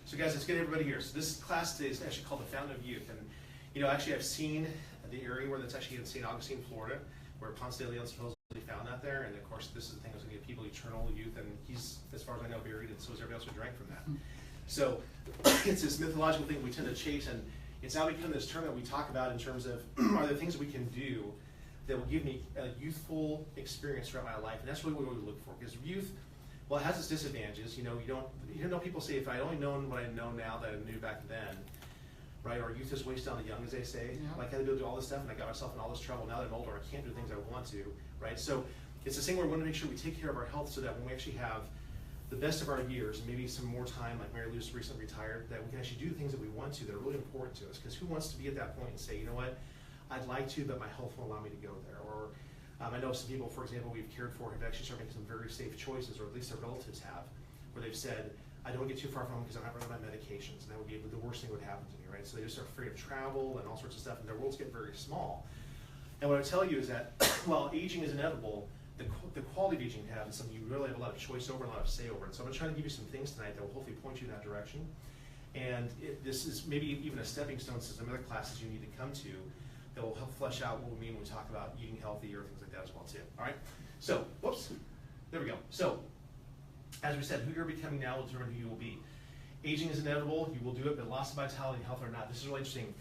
So guys, let's get everybody here. So this class today is actually called the Fountain of Youth. And actually I've seen the area where that's actually in St. Augustine, Florida, where Ponce de Leon supposedly found that there. And of course, this is the thing that's going to give people eternal youth. And he's, as far as I know, buried, and so is everybody else who drank from that. So it's this mythological thing we tend to chase, and it's now become this term that we talk about in terms of are there things that we can do that will give me a youthful experience throughout my life. And that's really what we look for, because youth, well, it has its disadvantages. You know, people say, if I only known what I know now that I knew back then, right? Or youth is wasted on the young, as they say. Yeah. Like, I had to be able to do all this stuff, and I got myself in all this trouble. Now that I'm older, I can't do things I want to, right? So it's the same where we want to make sure we take care of our health so that when we actually have the best of our years, and maybe some more time, like Mary Lou's recently retired, that we can actually do the things that we want to that are really important to us. Because who wants to be at that point and say, you know what, I'd like to, but my health won't allow me to go there. Or I know some people, for example, we've cared for have actually started making some very safe choices, or at least their relatives have, where they've said, I don't want to get too far from them because I'm not running my medications, and that would be the worst thing that would happen to me, right? So they just are afraid of travel and all sorts of stuff, and their worlds get very small. And what I tell you is that while aging is inevitable, the quality of aging you have is something you really have a lot of choice over and a lot of say over. And so I'm going to try to give you some things tonight that will hopefully point you in that direction. And this is maybe even a stepping stone to some other classes you need to come to that will help flesh out what we mean when we talk about eating healthy or things like that as well too. All right. So, whoops, there we go. So, as we said, who you're becoming now will determine who you will be. Aging is inevitable. You will do it, but loss of vitality and health or not. This is really interesting.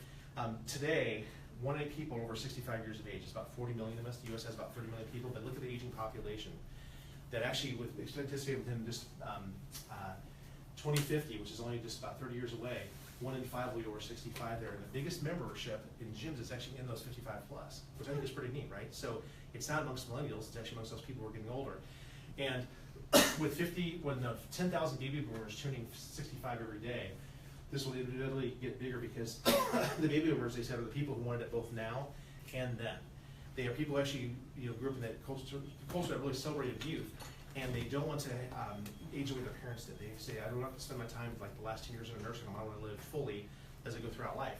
Today, 1 in 8 people are over 65 years of age. It's about 40 million of us. The U.S. has about 30 million people, but look at the aging population. That actually, anticipated within just 2050, which is only just about 30 years away, 1 in 5 will be over 65 there. And the biggest membership in gyms is actually in those 55 plus, which I think is pretty neat, right? So it's not amongst millennials, it's actually amongst those people who are getting older. And with 10,000 baby boomers turning 65 every day, this will literally get bigger, because the baby boomers, they said, are the people who wanted it both now and then. They are people who actually grew up in that culture that really celebrated youth, and they don't want to age the way their parents did. They say, I don't want to spend my time like the last 10 years in a nursing home. I want to live fully as I go throughout life.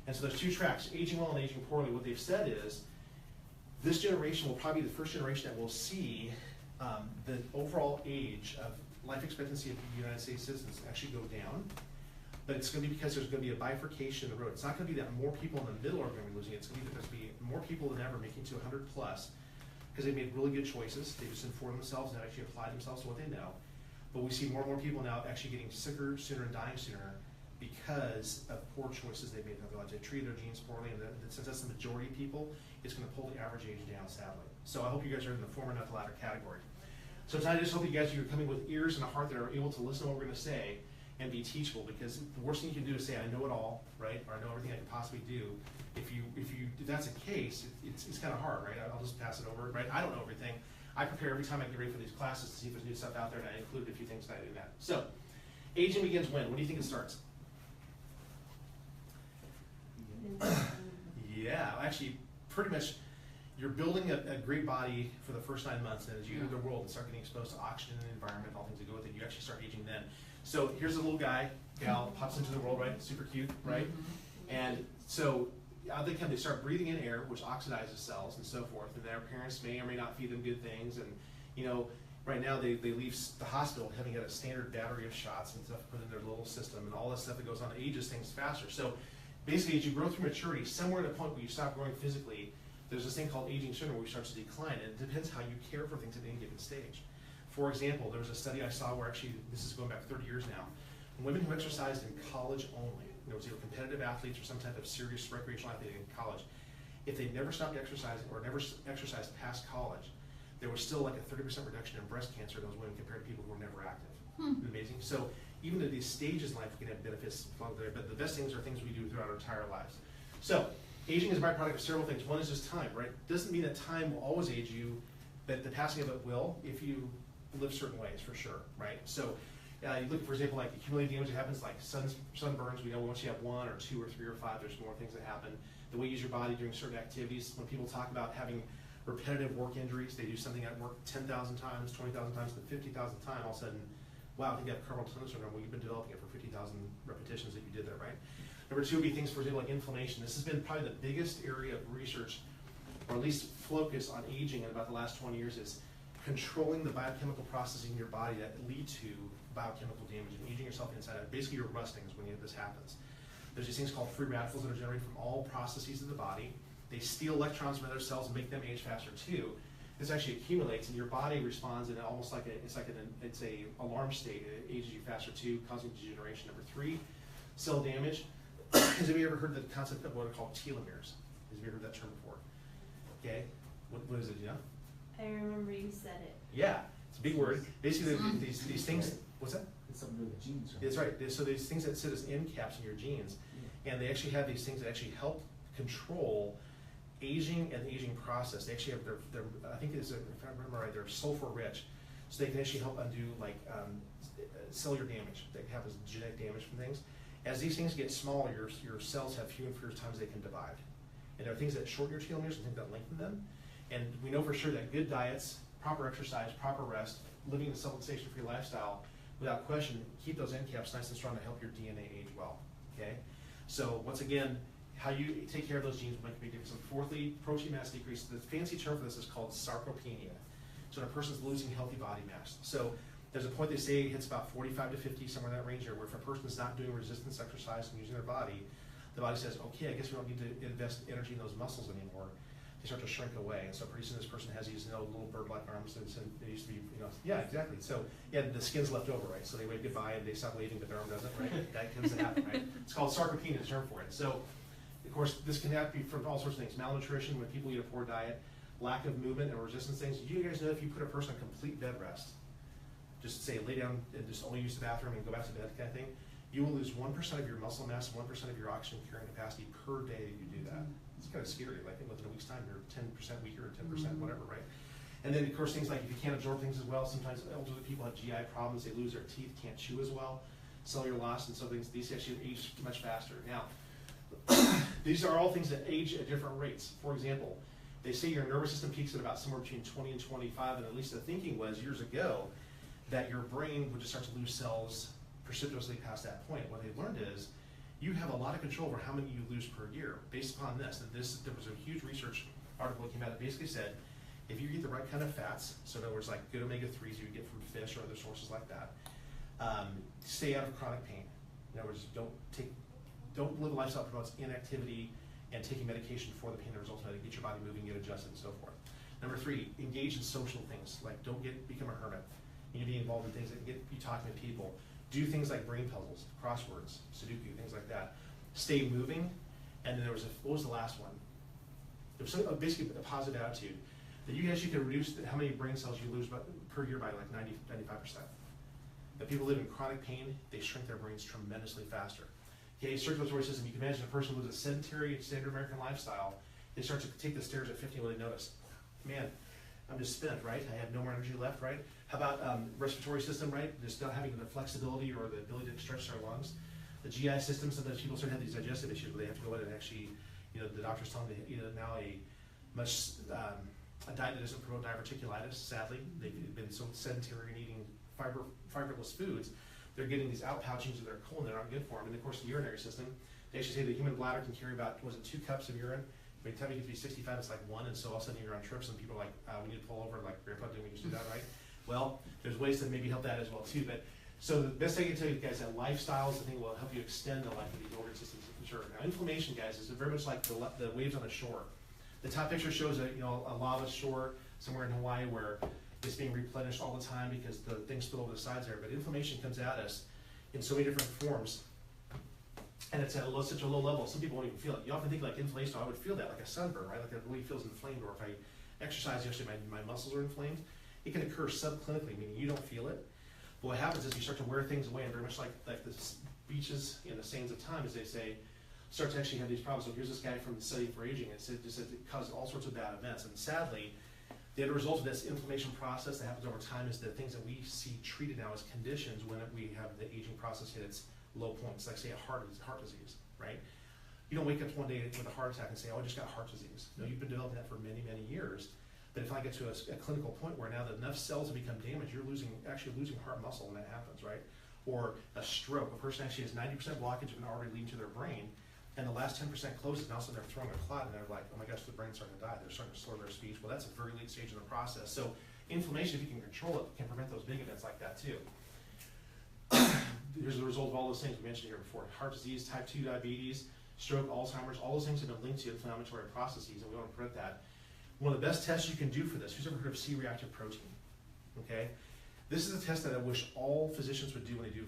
And so there's two tracks, aging well and aging poorly. What they've said is this generation will probably be the first generation that will see the overall age of life expectancy of the United States citizens actually go down. But it's going to be because there's going to be a bifurcation in the road. It's not going to be that more people in the middle are going to be losing it. It's going to be that there's going to be more people than ever making to 100 plus, because they made really good choices. They just informed themselves and actually applied themselves to what they know. But we see more and more people now actually getting sicker sooner and dying sooner because of poor choices they made in their lives. They treated their genes poorly, and since that's the majority of people, it's going to pull the average age down, sadly. So I hope you guys are in the former, not the latter category. So tonight I just hope you guys are coming with ears and a heart that are able to listen to what we're going to say and be teachable, because the worst thing you can do is say, I know it all, right? Or I know everything I can possibly do. If that's the case, it's kind of hard, right? I'll just pass it over, right? I don't know everything. I prepare every time I get ready for these classes to see if there's new stuff out there, and I included a few things that I do that. So, aging begins when? When do you think it starts? Yeah, actually, pretty much, you're building a great body for the first 9 months, and as you enter the world and start getting exposed to oxygen and environment, all things that go with it, you actually start aging then. So here's a little guy, gal, pops into the world, right? Super cute, right? And so out they come, they start breathing in air, which oxidizes cells and so forth, and their parents may or may not feed them good things. And right now they leave the hospital having had a standard battery of shots and stuff put in their little system, and all that stuff that goes on ages things faster. So basically, as you grow through maturity, somewhere at a point where you stop growing physically, there's this thing called aging syndrome where you start to decline, and it depends how you care for things at any given stage. For example, there was a study I saw where actually, this is going back 30 years now, women who exercised in college only, there was either competitive athletes or some type of serious recreational athlete in college, if they never stopped exercising or never exercised past college, there was still like a 30% reduction in breast cancer in those women compared to people who were never active. Amazing. So even at these stages in life, we can have benefits along there, but the best things are things we do throughout our entire lives. So aging is a byproduct of several things. One is just time, right? Doesn't mean that time will always age you, but the passing of it will if you live certain ways, for sure, right? So you look, for example, like accumulated damage that happens, like sunburns. We know once you have 1 or 2 or 3 or 5, there's more things that happen. The way you use your body during certain activities. When people talk about having repetitive work injuries, they do something at work 10,000 times, 20,000 times, the 50,000th time, all of a sudden, wow, I think you have carpal tunnel syndrome. Well, you've been developing it for 50,000 repetitions that you did there, right? Number 2 would be things, for example, like inflammation. This has been probably the biggest area of research, or at least focus on aging in about the last 20 years, is controlling the biochemical processes in your body that lead to biochemical damage and aging yourself inside out. Basically, you're rusting is when this happens. There's these things called free radicals that are generated from all processes of the body. They steal electrons from other cells and make them age faster too. This actually accumulates, and your body responds in almost like it's a alarm state. It ages you faster too, causing degeneration. Number 3, cell damage. Have you ever heard the concept of what are called telomeres? Have you ever heard that term before? Okay, what is it? You know? I remember you said it. Yeah, it's a big word. Basically, these things. What's that? It's something to do with the genes, right? That's right. So these things that sit as end caps in your genes, and they actually have these things that actually help control aging and the aging process. They actually have their I think it's, if I remember right, they're sulfur rich, so they can actually help undo like cellular damage that happens, genetic damage from things. As these things get smaller, your cells have fewer and fewer times they can divide. And there are things that shorten your telomeres and things that lengthen them. And we know for sure that good diets, proper exercise, proper rest, living a supplementation-free lifestyle, without question, keep those end caps nice and strong to help your DNA age well. Okay. So once again, how you take care of those genes will make a big difference. And fourthly, protein mass decrease. The fancy term for this is called sarcopenia. So when a person's losing healthy body mass. So there's a point they say it hits about 45 to 50, somewhere in that range here, where if a person is not doing resistance exercise and using their body, the body says, okay, I guess we don't need to invest energy in those muscles anymore. They start to shrink away, and so pretty soon this person has these little bird-like arms, and they used to be, yeah, exactly. So yeah, the skin's left over, right? So they wave goodbye and they stop waving, but their arm doesn't, right? That tends to happen, right? It's called sarcopenia, the term for it. So of course, this can be from all sorts of things. Malnutrition, when people eat a poor diet, lack of movement and resistance things. Do you guys know if you put a person on complete bed rest, just say lay down and just only use the bathroom and go back to bed kind of thing, you will lose 1% of your muscle mass, 1% of your oxygen carrying capacity per day that you do that. It's kind of scary. Like within a week's time, you're 10% weaker or 10% whatever, right? And then of course things like if you can't absorb things as well, sometimes elderly people have GI problems, they lose their teeth, can't chew as well, cellular loss, and so these actually age much faster. Now, these are all things that age at different rates. For example, they say your nervous system peaks at about somewhere between 20 and 25, and at least the thinking was years ago that your brain would just start to lose cells precipitously past that point. What they learned is you have a lot of control over how many you lose per year based upon this. And there was a huge research article that came out that basically said if you eat the right kind of fats, so in other words like good omega-3s you get from fish or other sources like that, stay out of chronic pain. In other words, don't live a lifestyle that promotes inactivity and taking medication for the pain that results from it, get your body moving, get adjusted, and so forth. Number 3, engage in social things. Like don't become a hermit. You need to be involved in things that get you talking to people. Do things like brain puzzles, crosswords, Sudoku, things like that. Stay moving. And then there was what was the last one? There was basically a positive attitude that you actually can reduce how many brain cells you lose per year by like 95%. If people live in chronic pain, they shrink their brains tremendously faster. Okay, circulatory system, you can imagine a person who lives a sedentary, standard American lifestyle, they start to take the stairs at 50 when they notice, man, I'm just spent, right? I have no more energy left, right? How about respiratory system, right? Just not having the flexibility or the ability to stretch their lungs. The GI system, sometimes people start to have these digestive issues where they have to go in and actually, the doctor's telling them to eat now a diet that doesn't promote diverticulitis, sadly. They've been so sedentary and eating fiberless foods, they're getting these outpouchings of their colon that aren't good for them. And of course, the urinary system, they actually say the human bladder can carry about, 2 cups of urine? By the time you get to be 65, it's like 1, and so all of a sudden you're on trips and people are like, we need to pull over, like, Grandpa, didn't we just do that, right? Well, there's ways to maybe help that as well too. But so the best thing I can tell you guys, that lifestyle is the thing that will help you extend the life of these organ systems for sure. Now, inflammation, guys, is very much like the waves on the shore. The top picture shows a lava shore somewhere in Hawaii where it's being replenished all the time because the things spill over the sides there. But inflammation comes at us in so many different forms, and it's at such a low level. Some people won't even feel it. You often think like inflammation. I would feel that like a sunburn, right? Like that really feels inflamed, or if I exercise yesterday, my muscles are inflamed. It can occur subclinically, meaning you don't feel it. But what happens is you start to wear things away, and very much like the beaches in the sands of time, as they say, start to actually have these problems. So here's this guy from the Study for Aging. It said it caused all sorts of bad events, and sadly, the end result of this inflammation process that happens over time is the things that we see treated now as conditions when we have the aging process hit its low points, like say a heart disease, right? You don't wake up one day with a heart attack and say, oh, I just got heart disease. No, you've been developing that for many, many years. But if I get to a clinical point where now that enough cells have become damaged, you're actually losing heart muscle when that happens, right? Or a stroke. A person actually has 90% blockage of an artery leading to their brain, and the last 10% closes, and all of a sudden they're throwing a clot, and they're like, oh my gosh, the brain's starting to die. They're starting to slur their speech. Well, that's a very late stage in the process. So Inflammation, if you can control it, can prevent those big events like that too. Here's the result of all those things we mentioned here before. Heart disease, type 2 diabetes, stroke, Alzheimer's, all those things have been linked to inflammatory processes, and we want to prevent that. One of the best tests you can do for this, who's ever heard of C-reactive protein? Okay? This is a test that I wish all physicians would do when they do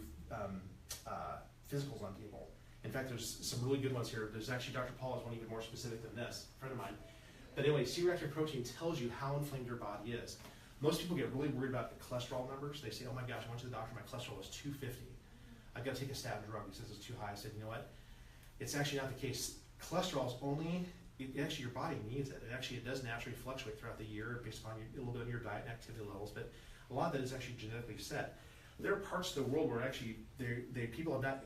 physicals on people. In fact, there's some really good ones here. There's actually, Dr. Paul has one even more specific than this, a friend of mine. But anyway, C-reactive protein tells you how inflamed your body is. Most people get really worried about the cholesterol numbers. They say, oh my gosh, I went to the doctor, my cholesterol was 250. I've got to take a statin drug. He says it's too high. I said, you know what? It's actually not the case. Cholesterol is only, actually your body needs it. It does naturally fluctuate throughout the year based upon a little bit of your diet and activity levels, but a lot of that is actually genetically set. There are parts of the world where actually people have not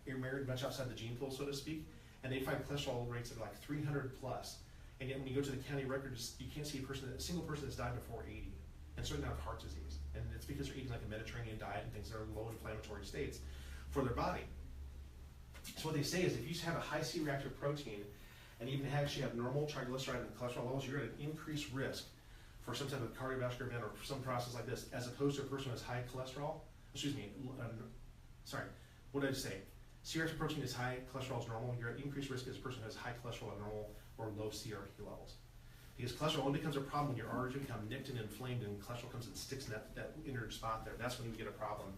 married much outside the gene pool, so to speak, and they find cholesterol rates of like 300 plus. And yet when you go to the county records, you can't see a single person that's died before 80, and certainly not of heart disease. And it's because they're eating like a Mediterranean diet and things that are low inflammatory states for their body. So what they say is if you have a high C-reactive protein and even actually have normal triglyceride and cholesterol levels, you're at an increased risk for some type of cardiovascular event or for some process like this, as opposed to a person who has high cholesterol. Excuse me, sorry, what did I say? C-reactive protein is high, cholesterol is normal. You're at increased risk as a person who has high cholesterol abnormal or low CRP levels. Because cholesterol only becomes a problem when your arteries become nicked and inflamed and cholesterol comes and sticks in that inner spot there. That's when you get a problem.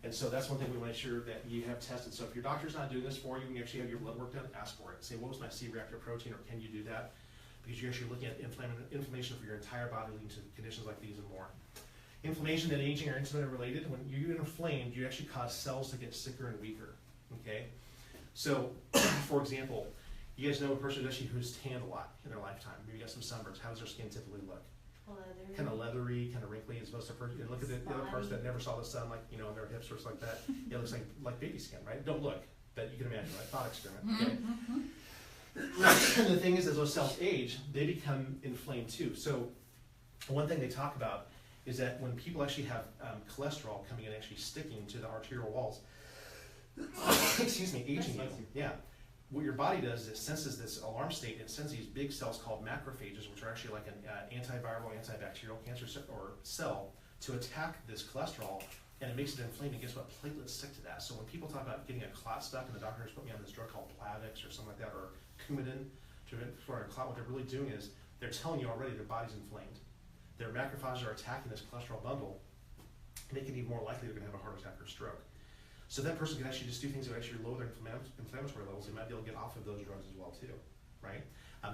And so that's one thing we want to make sure that you have tested. So if your doctor's not doing this for you, when you actually have your blood work done, ask for it. Say, what was my C-reactive protein, or can you do that? Because you're actually looking at inflammation for your entire body, leading to conditions like these and more. Inflammation and aging are intimately related. When you're inflamed, you actually cause cells to get sicker and weaker. Okay? So, for example, you guys know a person who's tanned a lot in their lifetime. Maybe you got some sunburns. How does their skin typically look? Leathery. Kind of leathery, kind of wrinkly. It's supposed to and look at the other parts that never saw the sun, like in their hips or something like that. It looks like baby skin, right? Don't look, but you can imagine, right? Thought experiment. Okay. And the thing is, as those cells age, they become inflamed too. So one thing they talk about is that when people actually have cholesterol coming in, actually sticking to the arterial walls, excuse me, aging you. Yeah. What your body does is it senses this alarm state. It sends these big cells called macrophages, which are actually like an antiviral, antibacterial cancer cell to attack this cholesterol, and it makes it inflamed. And guess what? Platelets stick to that. So when people talk about getting a clot stuck, and the doctor has put me on this drug called Plavix or something like that, or Coumadin for a clot, what they're really doing is they're telling you already their body's inflamed. Their macrophages are attacking this cholesterol bundle, making it even more likely they're going to have a heart attack or stroke. So that person can actually just do things that actually lower their inflammatory levels. They might be able to get off of those drugs as well too, right?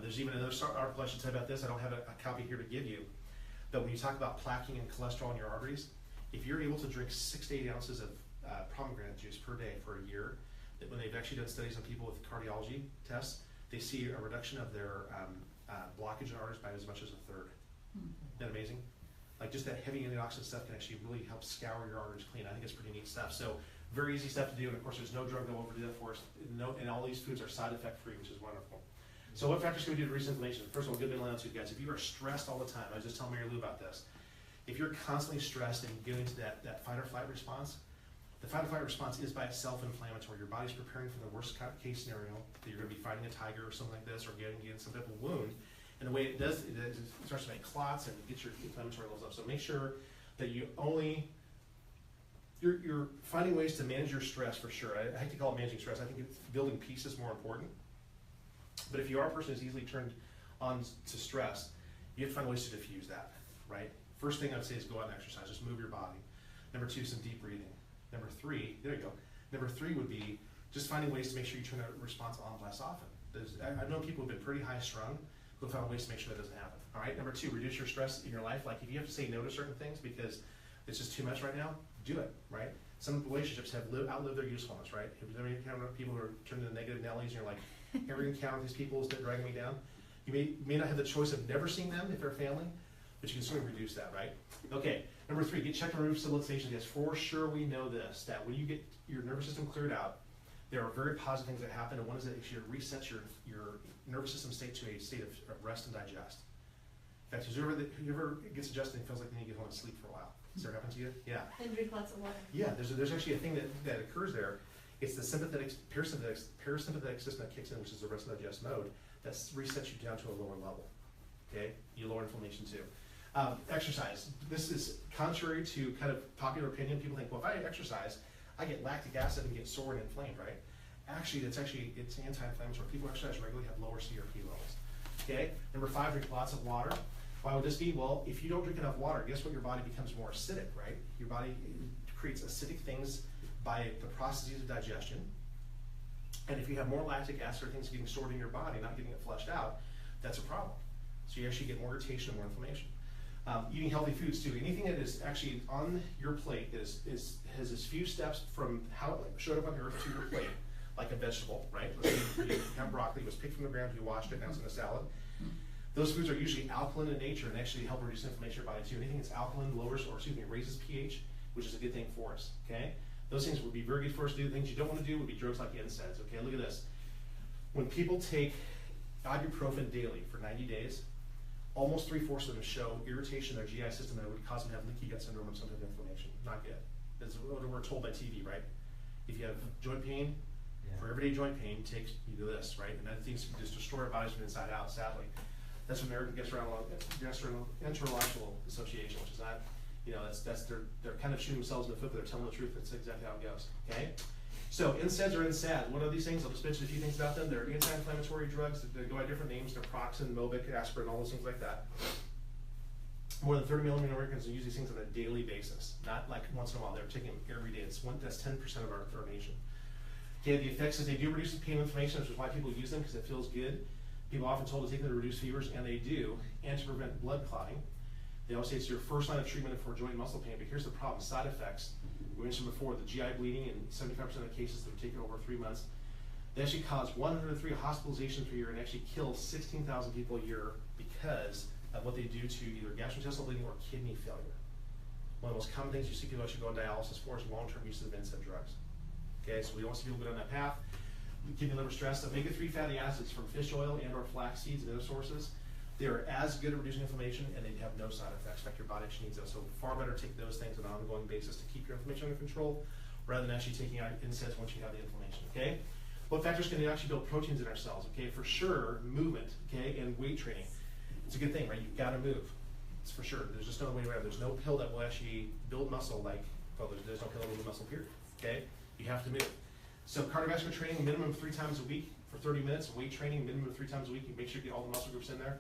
There's even another article I should tell you about this. I don't have a copy here to give you. But when you talk about plaquing and cholesterol in your arteries, if you're able to drink 6 to 8 ounces of pomegranate juice per day for a year, that when they've actually done studies on people with cardiology tests, they see a reduction of their blockage in arteries by as much as a third. Isn't that amazing? Like just that heavy antioxidant stuff can actually really help scour your arteries clean. I think it's pretty neat stuff. So very easy stuff to do, and of course there's no drug that will overdo that for us. And all these foods are side effect free, which is wonderful. So what factors can we do to reduce inflammation? First of all, good mental attitude, guys. If you are stressed all the time, I was just telling Mary Lou about this. If you're constantly stressed and getting into that fight or flight response, the fight or flight response is by itself inflammatory. Your body's preparing for the worst case scenario, that you're going to be fighting a tiger or something like this, or getting some type of wound. And the way it does, it starts to make clots and get your inflammatory levels up. So make sure that you only, you're finding ways to manage your stress for sure. I hate to call it managing stress. I think building peace is more important. But if you are a person who's easily turned on to stress, you have to find ways to diffuse that, right? First thing I would say is go out and exercise. Just move your body. Number 2, some deep breathing. Number 3, there you go. Number 3 would be just finding ways to make sure you turn that response on less often. I've known people who've been pretty high strung who have found ways to make sure that doesn't happen. All right. Number 2, reduce your stress in your life. Like if you have to say no to certain things because it's just too much right now, do it. Right. Some relationships have outlived their usefulness. Right. Have you ever encountered people who are turned into negative Nellies and you're like, every encounter with these people is dragging me down? You may not have the choice of never seeing them if they're family, but you can certainly reduce that, right? Okay, number 3, get check and remove civilization. Yes, for sure we know this, that when you get your nervous system cleared out, there are very positive things that happen, and one is that it resets your nervous system state to a state of rest and digest. In fact, whoever gets adjusted and feels like they need to get home and sleep for a while. Has that happened to you? Yeah. And drink lots of water. Yeah, there's actually a thing that occurs there. It's the parasympathetic system that kicks in, which is the rest and digest mode, that resets you down to a lower level. Okay, you lower inflammation too. Exercise. This is contrary to kind of popular opinion. People think, well, if I exercise, I get lactic acid and get sore and inflamed, right? Actually, it's anti-inflammatory. People who exercise regularly have lower CRP levels. Okay. Number 5, drink lots of water. Why would this be? Well, if you don't drink enough water, guess what? Your body becomes more acidic, right? Your body creates acidic things by the processes of digestion. And if you have more lactic acid or things getting stored in your body, not getting it flushed out, that's a problem. So you actually get more irritation and more inflammation. Eating healthy foods too. Anything that is actually on your plate has as few steps from how it showed up on earth to your plate, like a vegetable, right? Let's say you have broccoli, it was picked from the ground, you washed it, now it's in a salad. Those foods are usually alkaline in nature and actually help reduce inflammation in your body too. Anything that's alkaline raises pH, which is a good thing for us, okay? Those things would be very good for us to do. Things you don't want to do would be drugs like NSAIDs, okay? Look at this. When people take ibuprofen daily for 90 days, almost 3/4 of them show irritation in their GI system that would cause them to have leaky gut syndrome or some type of inflammation. Not good. That's what we're told by TV, right? If you have joint pain, for everyday joint pain, you do this, right? And that things can just destroy our bodies from inside out, sadly. That's from the American Gastroenterological Association, which is not, they're kind of shooting themselves in the foot, but they're telling the truth. That's exactly how it goes, okay? So NSAIDs are NSAID. What are these things? I'll just mention a few things about them. They're anti-inflammatory drugs. They go by different names. Naproxen, Mobic, aspirin, all those things like that. More than 30 million Americans use these things on a daily basis, not like once in a while. They're taking them every day. That's 10% of our nation. Okay, the effects is they do reduce pain and inflammation, which is why people use them, because it feels good. People are often told to take them to reduce fevers, and they do, and to prevent blood clotting. They always say it's your first line of treatment for joint and muscle pain, but here's the problem, side effects. We mentioned before, the GI bleeding in 75% of cases that are taken over 3 months. They actually cause 103 hospitalizations per year and actually kill 16,000 people a year because of what they do to either gastrointestinal bleeding or kidney failure. One of the most common things you see people actually go on dialysis for is long-term use of NSAID drugs. Okay, so we don't want to see people go down that path. Kidney, liver, stress. Omega-3 fatty acids from fish oil and or flax seeds and other sources, they are as good at reducing inflammation and they have no side effects. In fact, your body actually needs those. So far better to take those things on an ongoing basis to keep your inflammation under control rather than actually taking out NSAIDs once you have the inflammation, okay? What factors can actually build proteins in our cells, okay? For sure, movement, okay, and weight training. It's a good thing, right? You've got to move. It's for sure. There's just no way around it. There's no pill that will actually build muscle like, well, there's no pill that will build muscle, period, okay? You have to move. So cardiovascular training, minimum 3 times a week for 30 minutes. Weight training, minimum 3 times a week. You make sure you get all the muscle groups in there.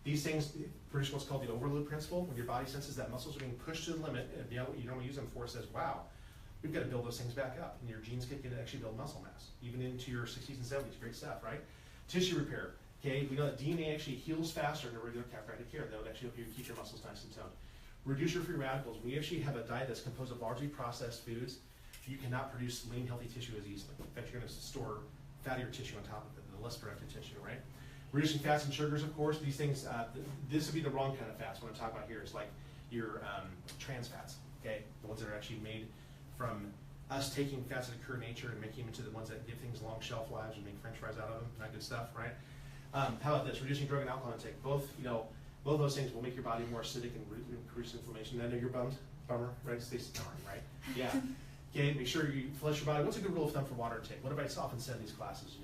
These things produce what's called the overload principle. When your body senses that muscles are being pushed to the limit, and what you normally use them for, says, wow, we've got to build those things back up. And your genes kick in to actually build muscle mass, even into your 60s and 70s. Great stuff, right? Tissue repair. Okay, we know that DNA actually heals faster than regular chiropractic care. That would actually help you keep your muscles nice and toned. Reduce your free radicals. We actually have a diet that's composed of largely processed foods. You cannot produce lean, healthy tissue as easily. In fact, you're going to store fattier tissue on top of it, the less productive tissue, right? Reducing fats and sugars, of course. These things, this would be the wrong kind of fats. What I'm talking about here is like your trans fats, okay? The ones that are actually made from us taking fats that occur in nature and making them into the ones that give things long shelf lives and make French fries out of them. Not good stuff, right? How about this? Reducing drug and alcohol intake. Both of those things will make your body more acidic and increase inflammation. I know you're bummed. Bummer, right? Stay darn, right? Yeah. Okay, make sure you flush your body. What's a good rule of thumb for water intake? What have I often said in these classes,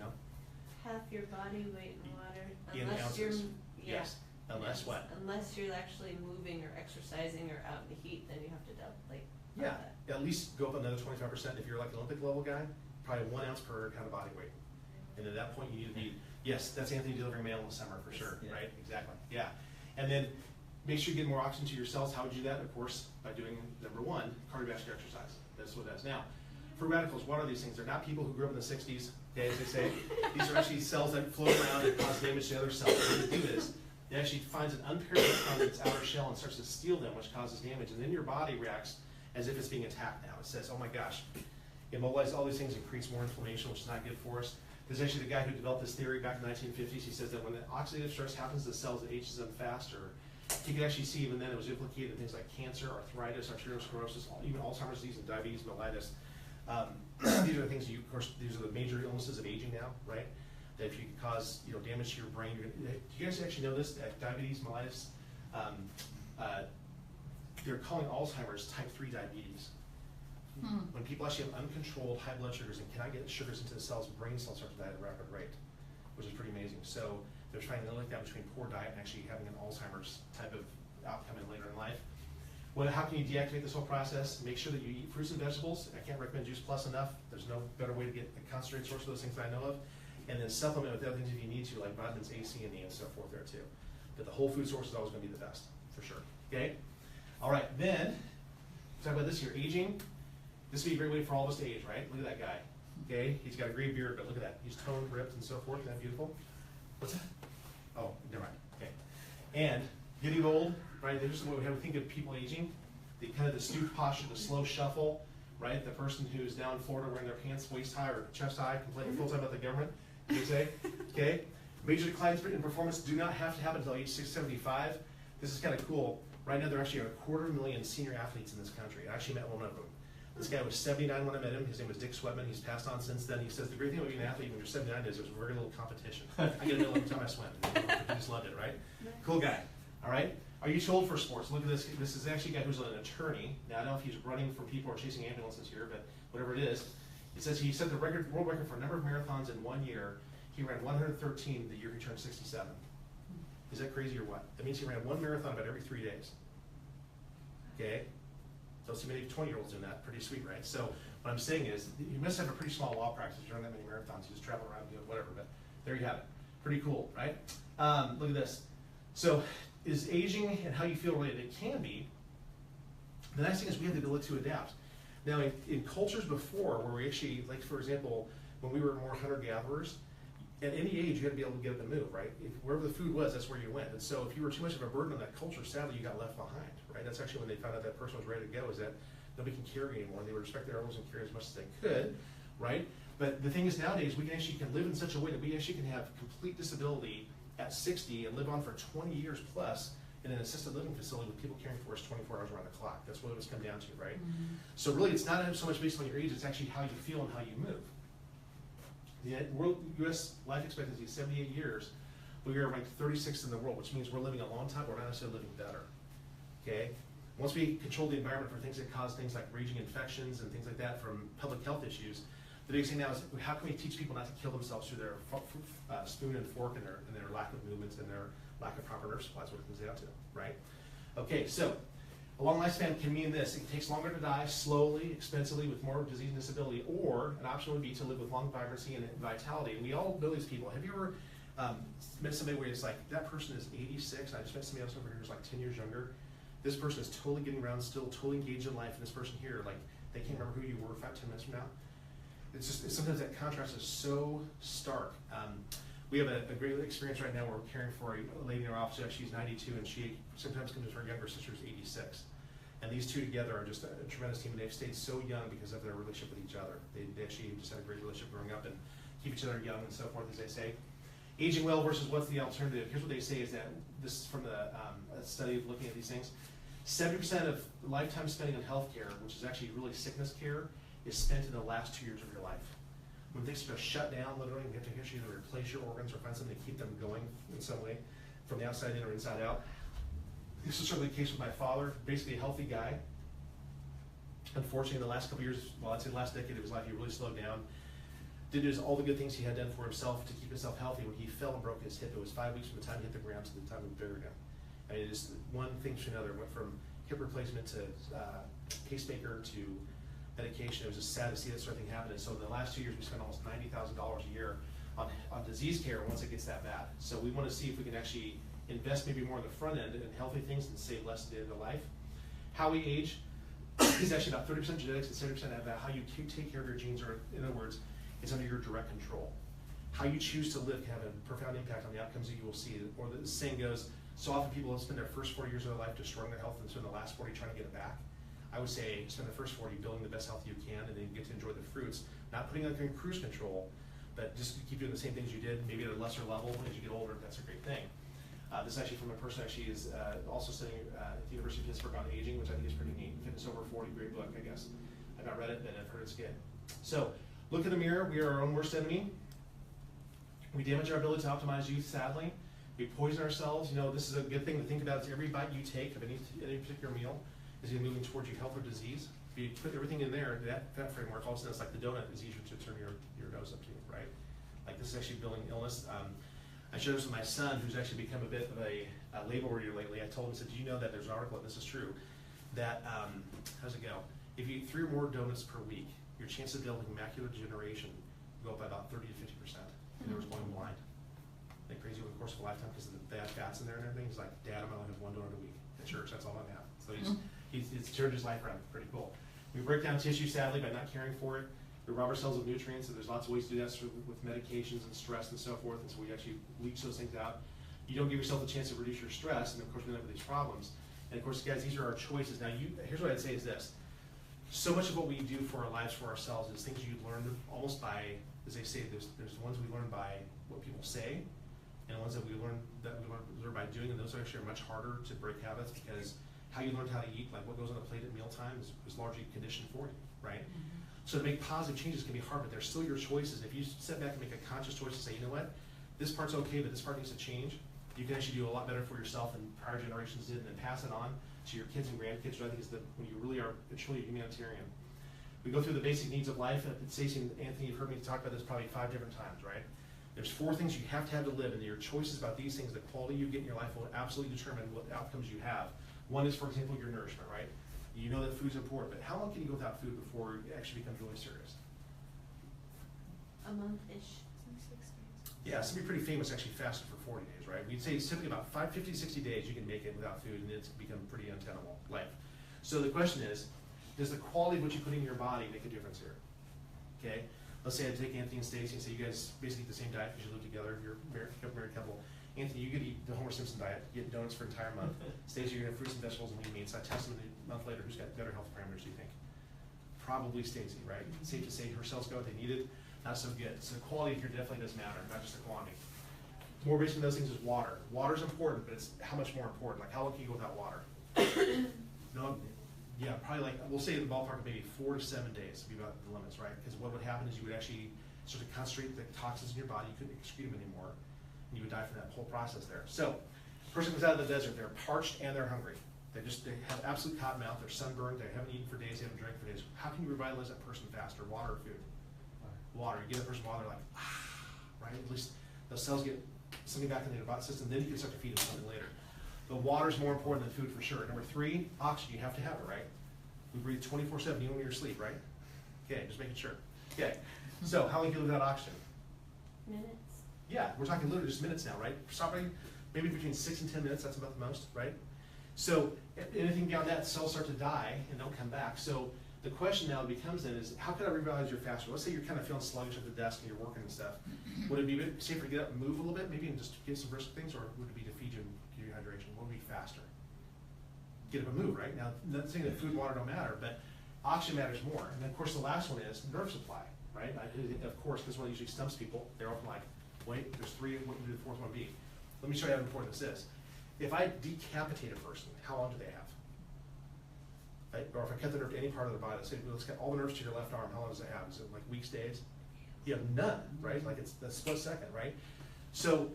Half your body weight in water, In unless you're, ounces. Yes. Unless what? Unless you're actually moving or exercising or out in the heat, then you have to Yeah, at least go up another 25%. If you're like an Olympic level guy, probably 1 ounce per kind of body weight. And at that point, you need to be, yes, that's Anthony delivering mail in the summer for sure, right? Exactly, yeah. And then make sure you get more oxygen to your cells. How would you do that? Of course, by doing, number 1, cardiovascular exercise. That's what it does. Now, free radicals, what are these things? They're not people who grew up in the 60s, okay, as they say. These are actually cells that float around and cause damage to other cells. When they do this, it actually finds an unpaired electron in its outer shell and starts to steal them, which causes damage. And then your body reacts as if it's being attacked now. It says, oh my gosh, it mobilizes all these things and creates more inflammation, which is not good for us. There's actually the guy who developed this theory back in the 1950s. He says that when the oxidative stress happens to the cells, it ages them faster. You can actually see even then it was implicated in things like cancer, arthritis, arteriosclerosis, even Alzheimer's disease and diabetes mellitus. These are the things of course, these are the major illnesses of aging now, right? That if you cause damage to your brain, do you guys actually know this? That diabetes mellitus, they're calling Alzheimer's type 3 diabetes. When people actually have uncontrolled high blood sugars and cannot get sugars into the cells, brain cells start to die at a rapid rate, which is pretty amazing. So they're trying to link that between poor diet and actually having an Alzheimer's type of outcome in later in life. How can you deactivate this whole process? Make sure that you eat fruits and vegetables. I can't recommend Juice Plus enough. There's no better way to get a concentrated source of those things that I know of. And then supplement with other things if you need to, like vitamins A, C, and E and so forth there too. But the whole food source is always going to be the best, for sure. Okay? All right, then, talk about this here, aging. This would be a great way for all of us to age, right? Look at that guy. Okay? He's got a gray beard, but look at that. He's toned, ripped, and so forth. Isn't that beautiful? What's that? Oh, never mind. Okay. And getting old, right? This is what we think of people aging. The kind of the stoop posture, the slow shuffle, right? The person who's down in Florida wearing their pants waist high or chest high, complaining full time about the government, you say, okay? Major declines in performance do not have to happen until age 675. This is kind of cool. Right now, there actually are 250,000 senior athletes in this country. I actually met one of them. This guy was 79 when I met him. His name was Dick Sweatman. He's passed on since then. He says the great thing about being an athlete when you're 79 is there's very little competition. I get a medal every time I swim. I just loved it, right? Cool guy. All right. Are you too old for sports? Look at this. This is actually a guy who's an attorney. Now, I don't know if he's running from people or chasing ambulances here, but whatever it is. It says he set the world record for a number of marathons in 1 year. He ran 113 the year he turned 67. Is that crazy or what? That means he ran one marathon about every 3 days. Okay? Don't see many 20-year-olds doing that. Pretty sweet, right? So what I'm saying is you must have a pretty small law practice if you run that many marathons. You just travel around, you know, whatever. But there you have it. Pretty cool, right? Look at this. So is aging and how you feel related? It can be. The nice thing is we have the ability to adapt. Now, in cultures before, where we actually, like for example, when we were more hunter-gatherers, at any age, you had to be able to get up and move, right? Wherever the food was, that's where you went. And so if you were too much of a burden on that culture, sadly, you got left behind, right? That's actually when they found out that person was ready to go, is that nobody can carry anymore. And they would respect their elders and carry as much as they could, right? But the thing is, nowadays, we actually can live in such a way that we actually can have complete disability at 60 and live on for 20 years plus in an assisted living facility with people caring for us 24 hours around the clock. That's what it was come down to, right? Mm-hmm. So really, it's not so much based on your age, it's actually how you feel and how you move. The U.S. life expectancy is 78 years. We are ranked 36th in the world, which means we're living a long time, but we're not necessarily living better. Okay? Once we control the environment for things that cause things like raging infections and things like that from public health issues, the biggest thing now is how can we teach people not to kill themselves through their spoon and fork and their lack of movement and their lack of proper nerve supply is what it comes down to, right? Okay, so a long lifespan can mean this. It takes longer to die slowly, expensively, with more disease and disability, or an option would be to live with long vibrancy and vitality. And we all know these people. Have you ever met somebody where it's like, that person is 86, and I just met somebody else over here who's like 10 years younger. This person is totally getting around, still totally engaged in life, and this person here, like, they can't remember who you were 5-10 minutes from now. It's just, sometimes that contrast is so stark. We have a great experience right now where we're caring for a lady in our office. She's 92, and she sometimes comes to her younger sister who's 86. And these two together are just a tremendous team, and they've stayed so young because of their relationship with each other. They actually just had a great relationship growing up and keep each other young and so forth, as they say. Aging well versus what's the alternative? Here's what they say is that, this is from the a study of looking at these things, 70% of lifetime spending on healthcare, which is actually really sickness care, is spent in the last 2 years of your life. When things are shut down, literally, you have to actually either replace your organs or find something to keep them going in some way, from the outside in or inside out. This is certainly the case with my father, basically a healthy guy. Unfortunately, in the last couple of years, well, I'd say the last decade of his life, he really slowed down. Did all the good things he had done for himself to keep himself healthy. When he fell and broke his hip, it was 5 weeks from the time he hit the ground to the time we buried him. I mean, it is one thing to another. It went from hip replacement to pacemaker to medication. It was just sad to see that sort of thing happen. And so in the last 2 years, we spent almost $90,000 a year on disease care once it gets that bad. So we want to see if we can actually invest maybe more on the front end in healthy things and save less at the end of life. How we age is actually about 30% genetics and 70% about how you take care of your genes, or in other words, it's under your direct control. How you choose to live can have a profound impact on the outcomes that you will see. Or the saying goes, so often people spend their first 40 years of their life destroying their health and spend the last 40 trying to get it back. I would say spend the first 40 building the best health you can, and then you get to enjoy the fruits. Not putting on cruise control, but just keep doing the same things you did, maybe at a lesser level as you get older. That's a great thing. This is actually from a person actually is also studying at the University of Pittsburgh on aging, which I think is pretty neat. Fitness Over 40, great book, I guess. I've not read it, but I've heard it's good. So, look in the mirror. We are our own worst enemy. We damage our ability to optimize youth, sadly. We poison ourselves. You know, this is a good thing to think about. Is every bite you take of any particular meal is either moving towards your health or disease. If you put everything in there, that framework, all of a sudden it's like the donut is easier to turn your nose up to, right? Like this is actually building illness. I showed this with my son, who's actually become a bit of a label reader lately. I told him, I said, do you know that there's an article, and this is true, that, how's it go? If you eat 3 or more donuts per week, your chance of developing macular degeneration go up by about 30 to 50%. And there was going blind. Like crazy over the course of a lifetime because they have fats in there and everything. He's like, Dad, I'm only have 1 donut a week at church. That's all I have. So he's turned his life around. Pretty cool. We break down tissue, sadly, by not caring for it. We rob ourselves of nutrients, and there's lots of ways to do that with medications and stress and so forth. And so we actually leach those things out. You don't give yourself a chance to reduce your stress, and of course we end up with these problems. And of course, guys, these are our choices. Now, here's what I'd say is this. So much of what we do for our lives, for ourselves, is things you learn almost by, as they say, there's ones we learn by what people say, and ones that we learn by doing, and those actually are much harder to break habits because how you learned how to eat, like what goes on the plate at mealtime, is largely conditioned for you, right? So to make positive changes can be hard, but they're still your choices. If you sit back and make a conscious choice to say, you know what, this part's okay, but this part needs to change, you can actually do a lot better for yourself than prior generations did, and then pass it on to your kids and grandkids, which I think is when you really are truly a humanitarian. We go through the basic needs of life, and Stacey and Anthony, you've heard me talk about this probably 5 different times, right? There's 4 things you have to live, and your choices about these things, the quality you get in your life will absolutely determine what outcomes you have. One is, for example, your nourishment, right? You know that food's important, but how long can you go without food before it actually becomes really serious? A month-ish. Yeah, somebody pretty famous actually fasted for 40 days, right? We'd say typically about 50 to 60 days you can make it without food, and it's become pretty untenable life. So the question is, does the quality of what you put in your body make a difference here? Okay, let's say I take Anthony and Stacey and say you guys basically eat the same diet because you live together, you're a married couple. Anthony, you could eat the Homer Simpson diet, get donuts for an entire month. Stacey, you're gonna have fruits and vegetables and lean meats. I test them a month later, who's got better health parameters, do you think? Probably Stacey, right? Safe to say her cells go what they needed, not so good. So the quality here definitely does matter, not just the quantity. More basic than those things is water. Water's important, but it's how much more important. Like how long can you go without water? No, yeah, probably like, we'll say in the ballpark of maybe 4 to 7 days would be about the limits, right? Because what would happen is you would actually sort of concentrate the toxins in your body, you couldn't excrete them anymore, and you would die from that whole process there. So, person comes out of the desert, they're parched and they're hungry. They have absolute cotton mouth, they're sunburned, they haven't eaten for days, they haven't drank for days. How can you revitalize that person faster? Water or food? Water. You give that person water, they're like, right? At least those cells get something back in the body system, then you can start to feed them something later. But water's more important than food for sure. Number 3, oxygen. You have to have it, right? We breathe 24/7, even when you're asleep, right? Okay, just making sure. Okay, so how long can you live without oxygen? Minutes. Yeah, we're talking literally just minutes now, right? Stopping maybe between 6 and 10 minutes, that's about the most, right? So anything beyond that, cells start to die and don't come back. So the question now becomes then is, how can I revitalize your faster? Let's say you're kind of feeling sluggish at the desk and you're working and stuff. Would it be safer to get up and move a little bit, maybe, and just get some brisk things, or would it be to feed you and give you hydration? What would be faster? Get up and move, right? Now, not saying that food and water don't matter, but oxygen matters more. And then, of course, the last one is nerve supply, right? Of course, this one usually stumps people. They're often like, wait, there's 3, what would the 4th one be? Let me show you how important this is. If I decapitate a person, how long do they have? Right? Or if I cut the nerve to any part of the body, let's say, let's cut all the nerves to your left arm, how long does it have? Is it like weeks, days? You have none, right? Like it's a split second, right? So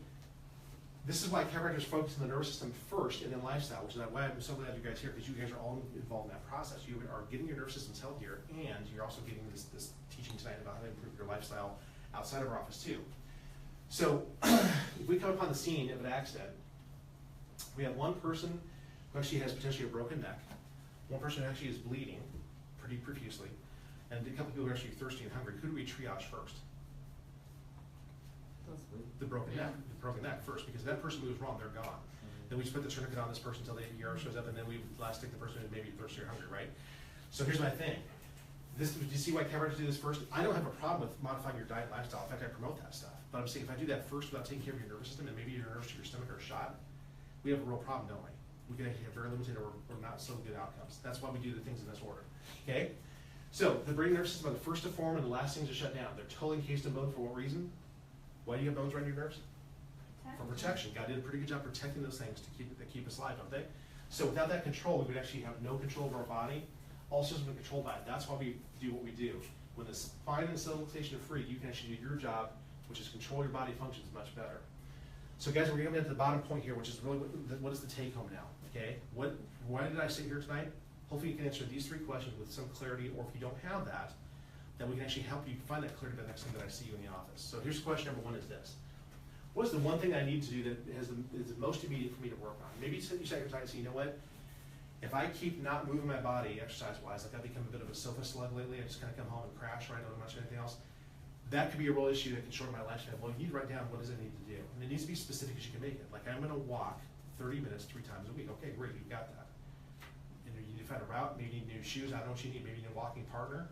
this is why chiropractors focus on the nervous system first and then lifestyle, which is why I'm so glad you guys are here, because you guys are all involved in that process. You are getting your nervous systems healthier, and you're also getting this teaching tonight about how to improve your lifestyle outside of our office too. So if we come upon the scene of an accident, we have one person who actually has potentially a broken neck, one person who actually is bleeding pretty profusely, and a couple people who are actually thirsty and hungry. Who do we triage first? The broken neck first, because if that person moves wrong, they're gone. Then we just put the tourniquet on this person until the ER shows up, and then we last stick the person who may be thirsty or hungry, right? So here's my thing. Do you see why chiropractors do this first? I don't have a problem with modifying your diet and lifestyle. In fact, I promote that stuff. But I'm saying if I do that first without taking care of your nervous system, and maybe your nerves to your stomach are shot, we have a real problem, don't we? We can actually have very limited or not so good outcomes. That's why we do the things in this order, okay? So the brain nervous system are the first to form and the last things to shut down. They're totally encased in bone for what reason? Why do you have bones around your nerves? For protection. God did a pretty good job protecting those things to keep us alive, don't they? So without that control, we would actually have no control over our body. All systems are controlled by it. That's why we do what we do. When the spine and the civilization are free, you can actually do your job, which is control your body functions much better. So guys, we're coming to the bottom point here, which is really what is the take home now, okay? Why did I sit here tonight? Hopefully you can answer these 3 questions with some clarity, or if you don't have that, then we can actually help you find that clarity the next time that I see you in the office. So here's question number 1 is this. what is the one thing I need to do that is the most immediate for me to work on? Maybe you set your time and say, you know what? If I keep not moving my body exercise-wise, like I've become a bit of a sofa slug lately, I just kind of come home and crash, right? I don't do much of anything else. That could be a real issue that can shorten my lifespan. Well, you need to write down what does it need to do. And it needs to be specific as you can make it. Like, I'm gonna walk 30 minutes 3 times a week. Okay, great, you've got that. And you need to find a route, maybe you need new shoes, I don't know what you need, maybe you need a walking partner.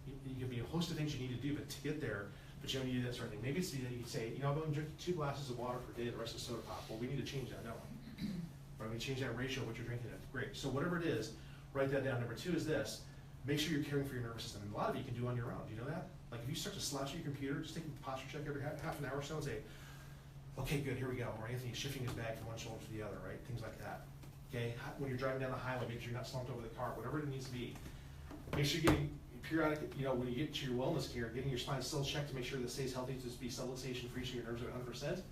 You could be a host of things you need to do, but to get there, but you don't need that sort of thing. Maybe it's that you say, you know, I'm gonna drink 2 glasses of water per day, the rest is soda pop. Well, we need to change that, no. Right, we change that ratio of what you're drinking. Great, so whatever it is, write that down. Number 2 is this, make sure you're caring for your nervous system. And a lot of you can do on your own, do you know that? Like if you start to slouch at your computer, just take a posture check every half an hour or so and say, okay, good, here we go. Or Anthony's shifting his bag from one shoulder to the other, right? Things like that. Okay, when you're driving down the highway, make sure you're not slumped over the car, whatever it needs to be. Make sure you're getting periodic, you know, when you get to your wellness care, getting your spine still checked to make sure that it stays healthy, to be subluxation free so your nerves are 100%.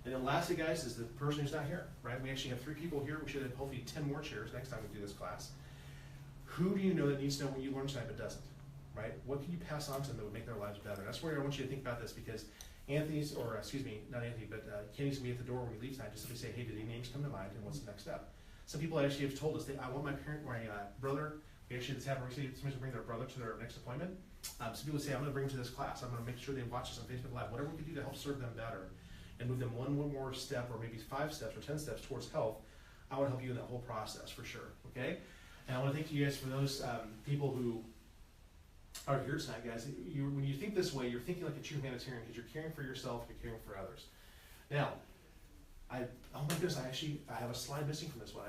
And then lastly, guys, is the person who's not here, right? We actually have 3 people here. We should have hopefully 10 more chairs next time we do this class. Who do you know that needs to know what you learned tonight but doesn't, right? What can you pass on to them that would make their lives better? That's where I want you to think about this, because Anthony's, or excuse me, not Anthony, but Kenny's gonna be at the door when we leave tonight, just simply say, hey, did any names come to mind, and what's the next step? Some people actually have told us, I want my brother, we actually just have somebody's gonna bring their brother to their next appointment. Some people say, I'm gonna bring them to this class, I'm gonna make sure they watch this on Facebook Live, whatever we can do to help serve them better, and move them one more step, or maybe 5 steps, or 10 steps towards health. I wanna help you in that whole process, for sure, okay? And I wanna thank you guys for those people who are here tonight, guys. When you think this way, you're thinking like a true humanitarian, because you're caring for yourself, you're caring for others. Now, oh my goodness, I have a slide missing from this one.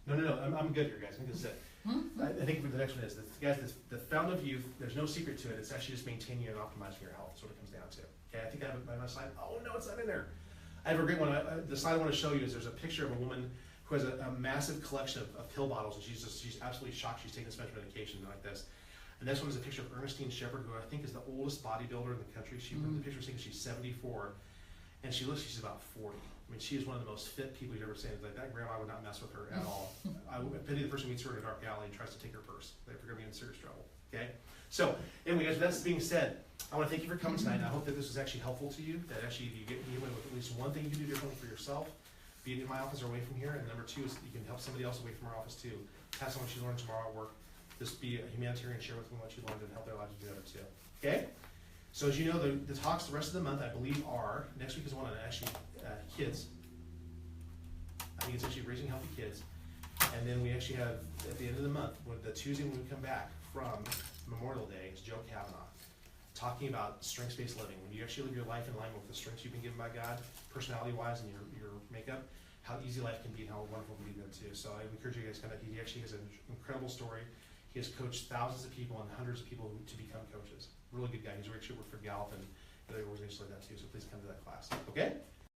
No, I'm good here, guys. I think this is it. I think the next one is, guys, the fountain of youth, there's no secret to it. It's actually just maintaining and optimizing your health. That's what it comes down to. Okay, I think I have my slide. Oh no, it's not in there. I have a great one. The slide I want to show you is there's a picture of a woman who has a massive collection of pill bottles, and she's absolutely shocked. She's taking this much medication like this. And this one is a picture of Ernestine Shepherd, who I think is the oldest bodybuilder in the country. The picture saying she's 74, and she's about 40. I mean, she is one of the most fit people you've ever seen. Like, that grandma would not mess with her at all. I would pity the person who meets her in a dark alley and tries to take her purse. They're going to be in serious trouble, okay? So, anyway, guys, with that being said, I want to thank you for coming tonight. I hope that this was actually helpful to you, that actually you get away with at least one thing you can do differently for yourself, be it in my office or away from here. And number 2 is you can help somebody else away from our office too. Pass on what you learned tomorrow at work. Just be a humanitarian, share with them what you learned, and help their lives do better too. Okay? So as you know, the talks the rest of the month, I believe, are, next week is one on actually kids. I think it's actually raising healthy kids. And then we actually have, at the end of the month, the Tuesday when we come back from Memorial Day, is Joe Kavanaugh, talking about strengths-based living. When you actually live your life in line with the strengths you've been given by God, personality-wise, and your makeup, how easy life can be and how wonderful it can be then too. So I encourage you guys to come back. He actually has an incredible story. He has coached thousands of people and hundreds of people to become coaches. Really good guy. He's actually worked for Gallup and other organizations like that too, so please come to that class. Okay?